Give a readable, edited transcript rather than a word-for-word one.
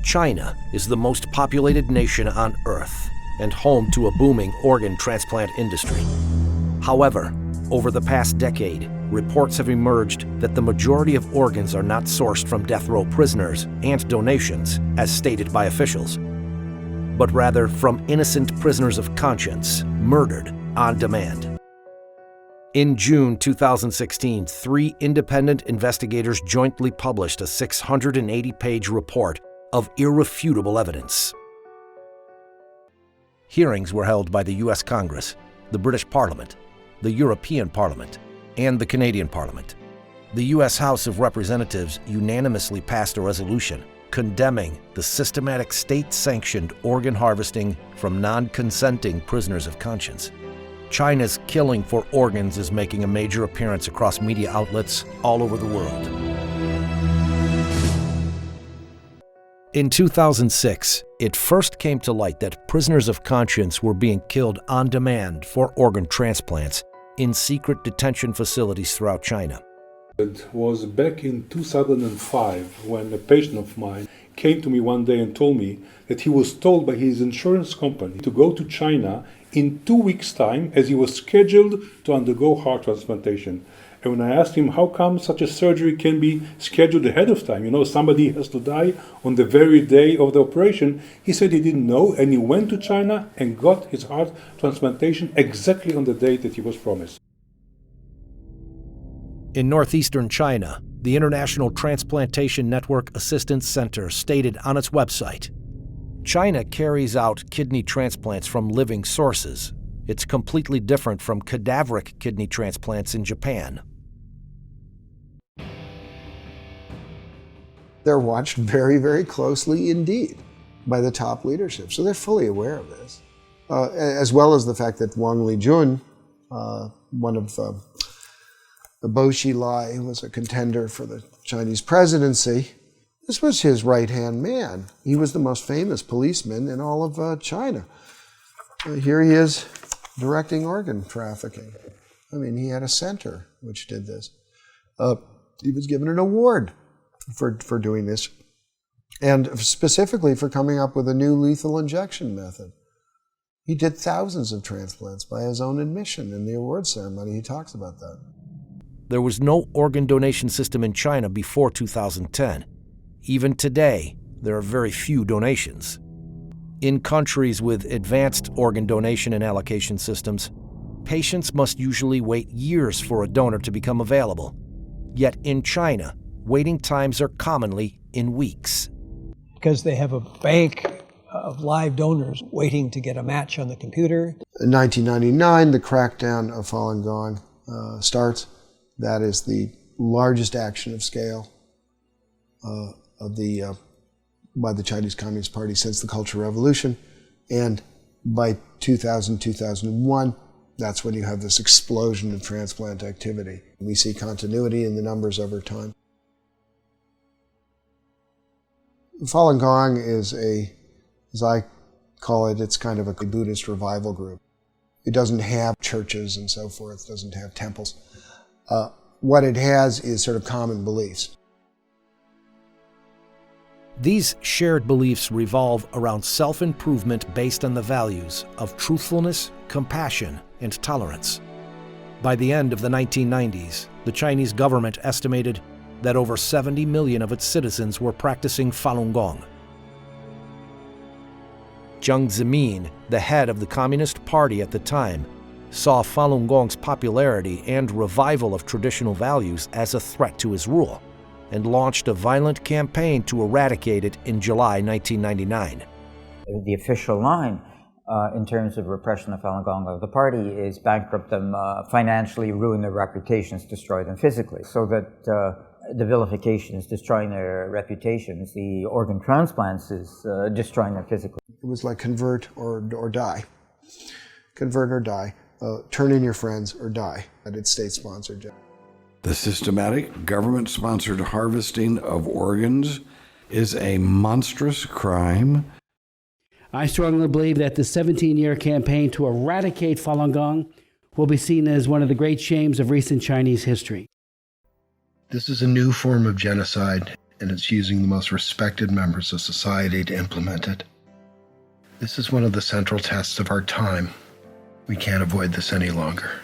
China is the most populated nation on Earth and home to a booming organ transplant industry. However, over the past decade, reports have emerged that the majority of organs are not sourced from death row prisoners and donations, as stated by officials, but rather from innocent prisoners of conscience murdered on demand. In June 2016, 3 independent investigators jointly published a 680-page report of irrefutable evidence. Hearings were held by the U.S. Congress, the British Parliament, the European Parliament, and the Canadian Parliament. The U.S. House of Representatives unanimously passed a resolution condemning the systematic state-sanctioned organ harvesting from non-consenting prisoners of conscience. China's killing for organs is making a major appearance across media outlets all over the world. In 2006, it first came to light that prisoners of conscience were being killed on demand for organ transplants in secret detention facilities throughout China. It was back in 2005 when a patient of mine came to me one day and told me that he was told by his insurance company to go to China in 2 weeks' time as he was scheduled to undergo heart transplantation. And when I asked him how come such a surgery can be scheduled ahead of time, somebody has to die on the very day of the operation, he said he didn't know, and he went to China and got his heart transplantation exactly on the date that he was promised. In northeastern China, the International Transplantation Network Assistance Center stated on its website, China carries out kidney transplants from living sources. It's completely different from cadaveric kidney transplants in Japan. They're watched very, very closely indeed by the top leadership, so they're fully aware of this. As well as the fact that Wang Lijun, one of the Bo Xilai, who was a contender for the Chinese presidency, this was his right-hand man. He was the most famous policeman in all of China. Here he is directing organ trafficking. I mean, he had a center which did this. He was given an award for doing this, and specifically for coming up with a new lethal injection method. He did thousands of transplants by his own admission. In the award ceremony, he talks about that. There was no organ donation system in China before 2010. Even today, there are very few donations. In countries with advanced organ donation and allocation systems, patients must usually wait years for a donor to become available. Yet in China, waiting times are commonly in weeks. Because they have a bank of live donors waiting to get a match on the computer. In 1999, the crackdown of Falun Gong starts. That is the largest action of scale by the Chinese Communist Party since the Cultural Revolution. And by 2000, 2001, that's when you have this explosion of transplant activity. We see continuity in the numbers over time. Falun Gong is as I call it, it's kind of a Buddhist revival group. It doesn't have churches and so forth, it doesn't have temples. What it has is sort of common beliefs. These shared beliefs revolve around self-improvement based on the values of truthfulness, compassion, and tolerance. By the end of the 1990s, the Chinese government estimated that over 70 million of its citizens were practicing Falun Gong. Jiang Zemin, the head of the Communist Party at the time, saw Falun Gong's popularity and revival of traditional values as a threat to his rule, and launched a violent campaign to eradicate it in July 1999. The official line in terms of repression of Falun Gong of the party is bankrupt them financially, ruin their reputations, destroy them physically. So that the vilification is destroying their reputations, the organ transplants is destroying them physically. It was like convert or die. Convert or die. Turn in your friends or die. And it's state-sponsored. The systematic government-sponsored harvesting of organs is a monstrous crime. I strongly believe that the 17-year campaign to eradicate Falun Gong will be seen as one of the great shames of recent Chinese history. This is a new form of genocide. and it's using the most respected members of society to implement it. This is one of the central tests of our time. We can't avoid this any longer.